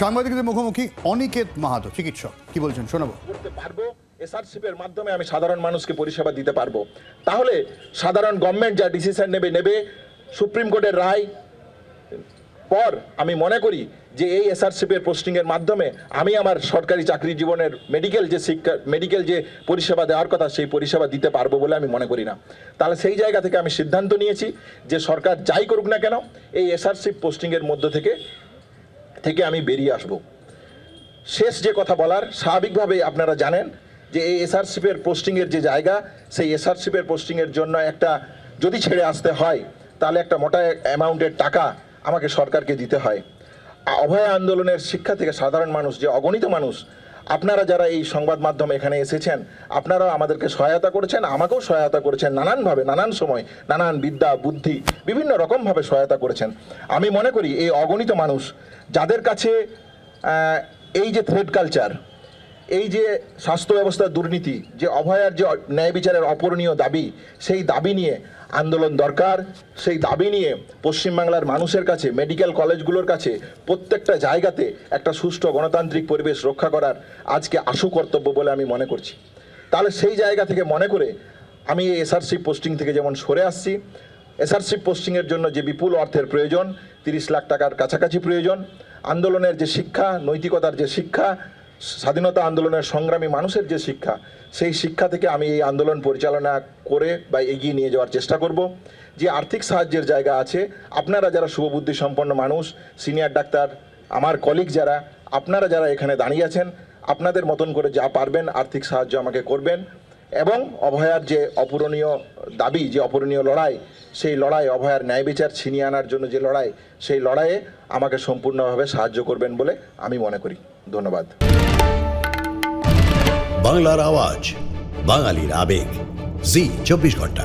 সাংবাদিকদের মুখোমুখি অনিকেত মাহাতো চিকিৎসক, কি বলছেন শোনাবো। করতে পারবো, এসআরসিপির মাধ্যমে আমি সাধারণ মানুষকে পরিষেবা দিতে পারবো। তাহলে সাধারণ গভর্নমেন্ট যা ডিসিশন নেবে সুপ্রিম কোর্টের রায় পর আমি মনে করি যে এই এসআরসিপির পোস্টিংয়ের মাধ্যমে আমি আমার সরকারি চাকরি জীবনের মেডিকেল যে পরিষেবা দেওয়ার কথা সেই পরিষেবা দিতে পারবো বলে আমি মনে করি না। তাহলে সেই জায়গা থেকে আমি সিদ্ধান্ত নিয়েছি যে সরকার যাই করুক না কেন এই এসআরসিপি পোস্টিংয়ের মধ্য থেকে আমি বেরিয়ে আসব। শেষ যে কথা বলার, স্বাভাবিকভাবেই আপনারা জানেন যে এই এসআরসিপির পোস্টিংয়ের যে জায়গা, সেই এসআরসিপির পোস্টিংয়ের জন্য একটা যদি ছেড়ে আসতে হয় তাহলে একটা মোটা অ্যামাউন্টের টাকা আমাকে সরকারকে দিতে হয়। অভয় আন্দোলনের শিক্ষা থেকে সাধারণ মানুষ, যে অগণিত মানুষ, আপনারা যারা এই সংবাদ মাধ্যমে এখানে এসেছেন, আপনারাও আমাদেরকে সহায়তা করেছেন, আমাকেও সহায়তা করেছেন নানানভাবে, নানান সময়, নানান বিদ্যা বুদ্ধি বিভিন্ন রকমভাবে সহায়তা করেছেন। আমি মনে করি এই অগণিত মানুষ যাদের কাছে এই যে থ্রেড কালচার, এই যে স্বাস্থ্য ব্যবস্থার দুর্নীতি, যে অভয়ার যে ন্যায় বিচারের অপূরণীয় দাবি, সেই দাবি নিয়ে আন্দোলন দরকার। সেই দাবি নিয়ে পশ্চিমবাংলার মানুষের কাছে, মেডিকেল কলেজগুলোর কাছে, প্রত্যেকটা জায়গাতে একটা সুষ্ঠু গণতান্ত্রিক পরিবেশ রক্ষা করার আজকে আশু কর্তব্য বলে আমি মনে করছি। তাহলে সেই জায়গা থেকে মনে করে আমি এই এসআরসি পোস্টিং থেকে যেমন সরে আসছি, এসআরসি পোস্টিংয়ের জন্য যে বিপুল অর্থের প্রয়োজন, 30 লাখ টাকার কাছাকাছি প্রয়োজন, আন্দোলনের যে শিক্ষা, নৈতিকতার যে শিক্ষা, স্বাধীনতা আন্দোলনের সংগ্রামী মানুষের যে শিক্ষা, সেই শিক্ষা থেকে আমি এই আন্দোলন পরিচালনা করে বা এগিয়ে নিয়ে যাওয়ার চেষ্টা করব। যে আর্থিক সাহায্যের জায়গা আছে, আপনারা যারা শুভবুদ্ধি সম্পন্ন মানুষ, সিনিয়র ডাক্তার, আমার কলিগ যারা, আপনারা যারা এখানে দাঁড়িয়ে আছেন, আপনাদের মতন করে যা পারবেন আর্থিক সাহায্য আমাকে করবেন। এবং অভয়ার যে অপূরণীয় দাবি, যে অপূরণীয় লড়াই, সেই লড়াই, অভয়ার ন্যায় বিচার ছিনিয়ে আনার জন্য যে লড়াই, সেই লড়াইয়ে আমাকে সম্পূর্ণভাবে সাহায্য করবেন বলে আমি মনে করি। ধন্যবাদ। বাংলার আওয়াজ, বাঙালির আবেগ, জি 24 ঘন্টা।